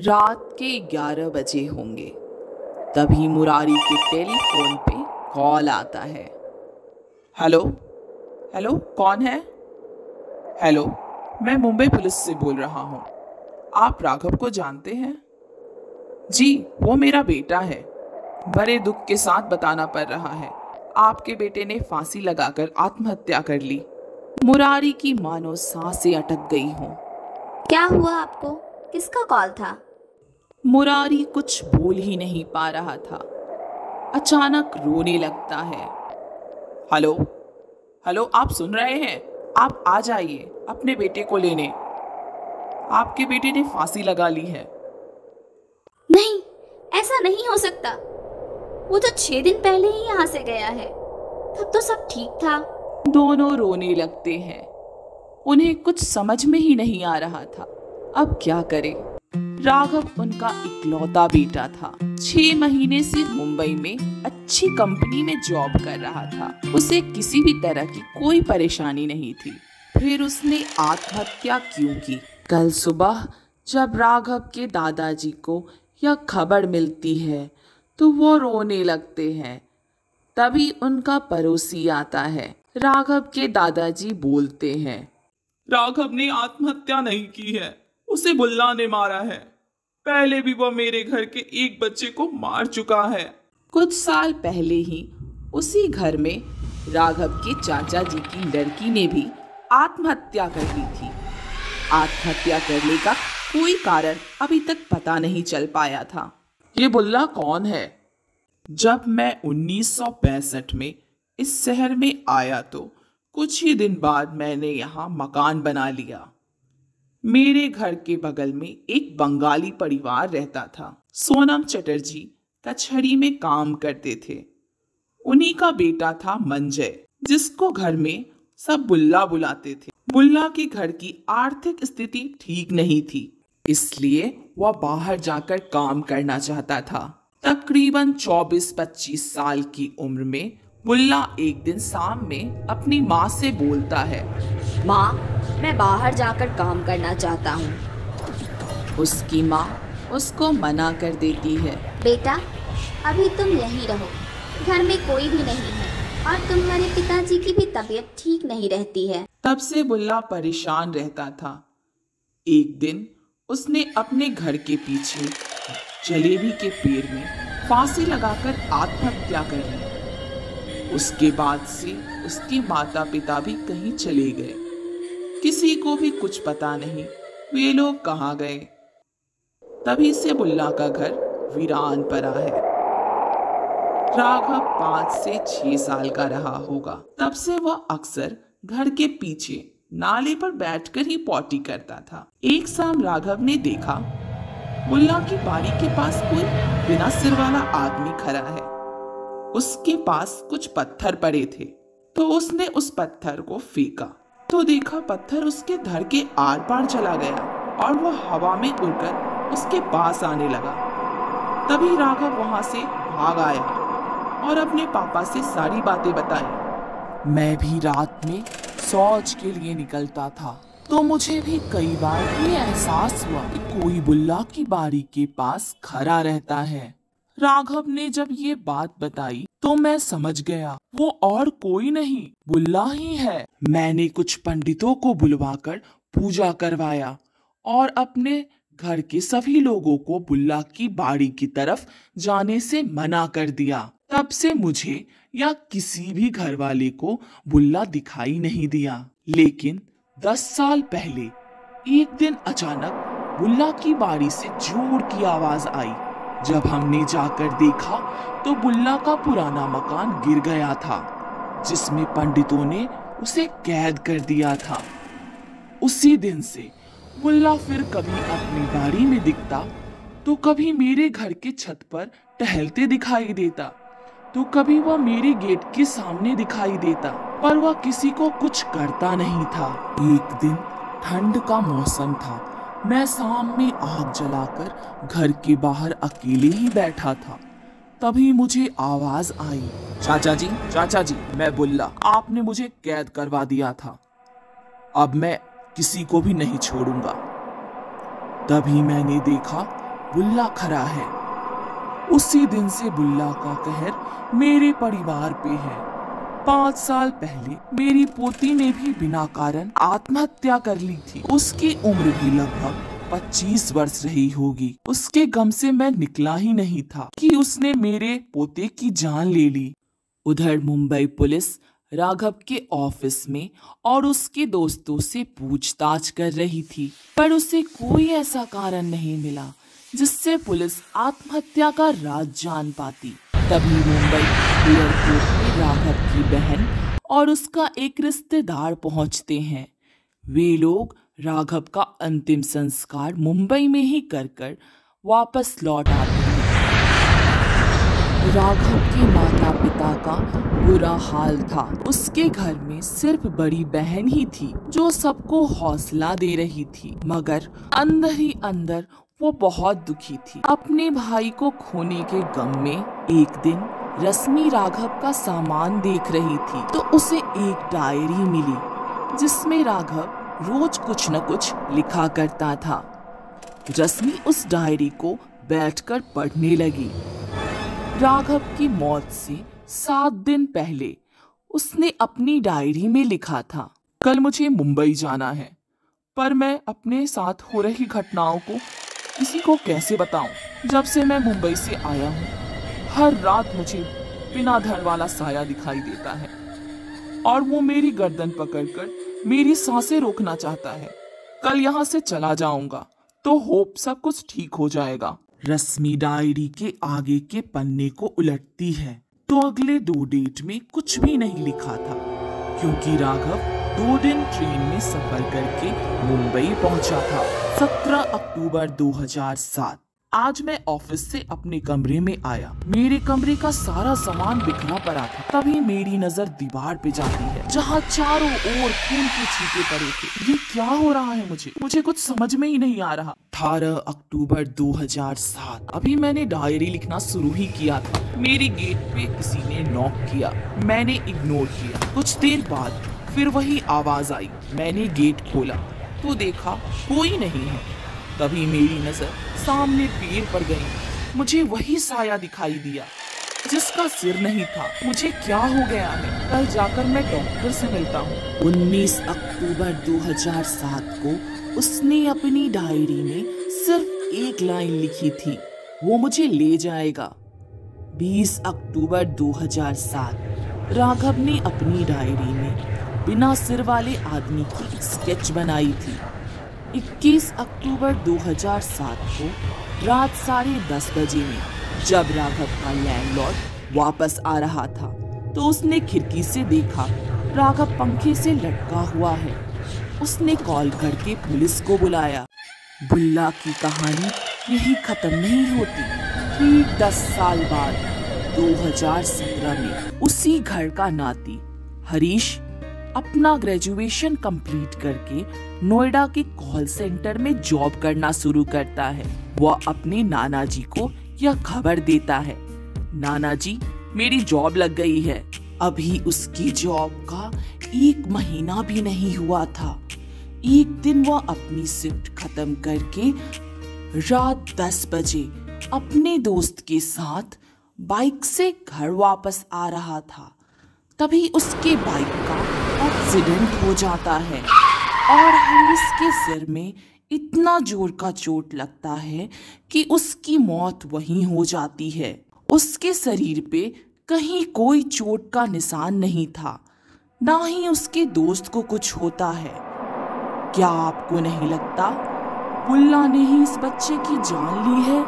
रात के 11 बजे होंगे। तभी मुरारी के टेलीफोन पे कॉल आता है। हेलो हेलो, कौन है? हेलो, मैं मुंबई पुलिस से बोल रहा हूँ। आप राघव को जानते हैं? जी, वो मेरा बेटा है। बड़े दुख के साथ बताना पड़ रहा है, आपके बेटे ने फांसी लगाकर आत्महत्या कर ली। मुरारी की मानो सांसें अटक गई हों। क्या हुआ आपको? किसका कॉल था? मुरारी कुछ बोल ही नहीं पा रहा था। अचानक रोने लगता है। हेलो हेलो, आप सुन रहे हैं? आप आ जाइए अपने बेटे को लेने। आपके बेटे ने फांसी लगा ली है। नहीं, ऐसा नहीं हो सकता। वो तो 6 दिन पहले ही यहाँ से गया है। तब तो सब ठीक था। दोनों रोने लगते हैं। उन्हें कुछ समझ में ही नहीं आ रहा था अब क्या करे। राघव उनका इकलौता बेटा था। 6 महीने से मुंबई में अच्छी कंपनी में जॉब कर रहा था। उसे किसी भी तरह की कोई परेशानी नहीं थी। फिर उसने आत्महत्या क्यों की? कल सुबह जब राघव के दादाजी को यह खबर मिलती है तो वो रोने लगते हैं। तभी उनका पड़ोसी आता है। राघव के दादाजी बोलते हैं, राघव ने आत्महत्या नहीं की है, उसे बुल्ला ने मारा है। पहले भी वह मेरे घर के एक बच्चे को मार चुका है। कुछ साल पहले ही उसी घर में राघव के चाचा जी की लड़की ने भी आत्महत्या कर ली थी। आत्महत्या करने का कोई कारण अभी तक पता नहीं चल पाया था। ये बुल्ला कौन है? जब मैं 1965 में इस शहर में आया तो कुछ ही दिन बाद मैंने यहाँ मकान बना लिया। मेरे घर के बगल में एक बंगाली परिवार रहता था। सोनम चटर्जी कचहरी में काम करते थे। उन्हीं का बेटा था मंजय, जिसको घर में सब बुल्ला बुलाते थे। बुल्ला के घर की आर्थिक स्थिति ठीक नहीं थी, इसलिए वह बाहर जाकर काम करना चाहता था। तकरीबन 24-25 साल की उम्र में बुल्ला एक दिन शाम में अपनी माँ से बोलता है, माँ, मैं बाहर जाकर काम करना चाहता हूँ। उसकी माँ उसको मना कर देती है। बेटा, अभी तुम यहीं रहो। घर में कोई भी नहीं है और तुम्हारे पिताजी की भी तबीयत ठीक नहीं रहती है। तब से बुल्ला परेशान रहता था। एक दिन उसने अपने घर के पीछे जलेबी के पेड़ में फांसी लगाकर आत्महत्या कर ली। उसके बाद से उसके माता पिता भी कहीं चले गए। किसी को भी कुछ पता नहीं वे लोग कहाँ गए। तभी से बुल्ला का घर वीरान पड़ा है। राघव 5 से 6 साल का रहा होगा। तब से वह अक्सर घर के पीछे नाले पर बैठकर ही पॉटी करता था। एक शाम राघव ने देखा बुल्ला की बाड़ी के पास कोई बिना सिर वाला आदमी खड़ा है। उसके पास कुछ पत्थर पड़े थे तो उसने उस पत्थर को फेंका तो देखा पत्थर उसके धड़ के आर पार चला गया और वह हवा में उड़कर उसके पास आने लगा। तभी राघव वहां से भाग आया और अपने पापा से सारी बातें बताई। मैं भी रात में शौच के लिए निकलता था तो मुझे भी कई बार ये एहसास हुआ कि कोई बुल्ला की बाड़ी के पास खड़ा रहता है। राघव ने जब ये बात बताई तो मैं समझ गया वो और कोई नहीं बुल्ला ही है। मैंने कुछ पंडितों को बुलवाकर पूजा करवाया और अपने घर के सभी लोगों को बुल्ला की बाड़ी की तरफ जाने से मना कर दिया। तब से मुझे या किसी भी घर वाले को बुल्ला दिखाई नहीं दिया। लेकिन 10 साल पहले एक दिन अचानक बुल्ला की बाड़ी से जोर की आवाज आई। जब हमने जाकर देखा तो बुल्ला का पुराना मकान गिर गया था, जिसमें पंडितों ने उसे कैद कर दिया था। उसी दिन से बुल्ला फिर कभी अपनी बाड़ी में दिखता तो कभी मेरे घर के छत पर टहलते दिखाई देता तो कभी वह मेरे गेट के सामने दिखाई देता, पर वह किसी को कुछ करता नहीं था। एक दिन ठंड का मौसम था। मैं शाम में आग जलाकर घर के बाहर अकेले ही बैठा था। तभी मुझे आवाज आई, चाचा जी, मैं बुल्ला, आपने मुझे कैद करवा दिया था। अब मैं किसी को भी नहीं छोड़ूंगा। तभी मैंने देखा बुल्ला खड़ा है। उसी दिन से बुल्ला का कहर मेरे परिवार पे है। 5 साल पहले मेरी पोती ने भी बिना कारण आत्महत्या कर ली थी। उसकी उम्र भी लगभग 25 वर्ष रही होगी। उसके गम से मैं निकला ही नहीं था कि उसने मेरे पोते की जान ले ली। उधर मुंबई पुलिस राघव के ऑफिस में और उसके दोस्तों से पूछताछ कर रही थी, पर उसे कोई ऐसा कारण नहीं मिला जिससे पुलिस आत्महत्या का राज जान पाती। तभी मुंबई एयरपोर्ट पे राघव की बहन और उसका एक रिश्तेदार पहुंचते हैं। वे लोग राघव का अंतिम संस्कार मुंबई में ही कर वापस लौट आते हैं। राघव के माता पिता का बुरा हाल था। उसके घर में सिर्फ बड़ी बहन ही थी जो सबको हौसला दे रही थी, मगर अंदर ही अंदर वो बहुत दुखी थी। अपने भाई को खोने के गम में एक दिन रश्मि राघव का सामान देख रही थी तो उसे एक डायरी मिली जिसमें राघव रोज कुछ न कुछ लिखा करता था। रश्मि उस डायरी को बैठकर पढ़ने लगी। राघव की मौत से 7 दिन पहले उसने अपनी डायरी में लिखा था, कल मुझे मुंबई जाना है, पर मैं अपने साथ हो रही घटनाओं को किसी को कैसे बताऊं। जब से मैं मुंबई से आया हूँ, हर रात मुझे बिना धड़ वाला साया दिखाई देता है और वो मेरी गर्दन पकड़कर मेरी सांसें रोकना चाहता है। कल यहाँ से चला जाऊंगा तो होप सब कुछ ठीक हो जाएगा। रश्मि डायरी के आगे के पन्ने को उलटती है तो अगले 2 डेट में कुछ भी नहीं लिखा था, क्योंकि राघव 2 दिन ट्रेन में सफर करके मुंबई पहुंचा था। 17 अक्टूबर 2007। आज मैं ऑफिस से अपने कमरे में आया। मेरे कमरे का सारा सामान बिखरा पड़ा था। तभी मेरी नजर दीवार पे जाती है जहाँ चारों ओर खून के छींटे पड़े थे। ये क्या हो रहा है? मुझे कुछ समझ में ही नहीं आ रहा। 18 अक्टूबर 2007। अभी मैंने डायरी लिखना शुरू ही किया था। मेरी गेट पे किसी ने नॉक किया। मैंने इग्नोर किया। कुछ देर बाद फिर वही आवाज आई। मैंने गेट खोला तो देखा कोई नहीं है। तभी मेरी नजर सामने पेड़ पर गई। मुझे वही साया दिखाई दिया जिसका सिर नहीं था। मुझे क्या हो गया है? कल जाकर मैं डॉक्टर से मिलता हूँ। 19 अक्टूबर 2007 को उसने अपनी डायरी में सिर्फ एक लाइन लिखी थी, वो मुझे ले जाएगा। 20 अक्टूबर 2007 राघव ने अपनी डायरी में बिना सिर वाले आदमी की स्केच बनाई थी। 21 अक्टूबर 2007 को रात 10:30 बजे में जब राघव का लैंडलॉर्ड वापस आ रहा था तो उसने खिड़की से देखा राघव पंखे से लटका हुआ है। उसने कॉल करके पुलिस को बुलाया। बुल्ला की कहानी यही खत्म नहीं होती। ठीक 10 साल बाद 2017 में उसी घर का नाती हरीश अपना ग्रेजुएशन कंप्लीट करके नोएडा के कॉल सेंटर में जॉब करना शुरू करता है। वह अपने नाना जी को यह खबर देता है, नाना जी मेरी जॉब लग गई है। अभी उसकी जॉब का 1 महीना भी नहीं हुआ था। एक दिन वह अपनी शिफ्ट खत्म करके रात 10 बजे अपने दोस्त के साथ बाइक से घर वापस आ रहा था। तभी उसके बाइक का एक्सीडेंट हो जाता है और हरीश के सिर में इतना जोर का चोट लगता है कि उसकी मौत वहीं हो जाती है। उसके शरीर पे कहीं कोई चोट का निशान नहीं था, ना ही उसके दोस्त को कुछ होता है। क्या आपको नहीं लगता बुल्ला ने ही इस बच्चे की जान ली है?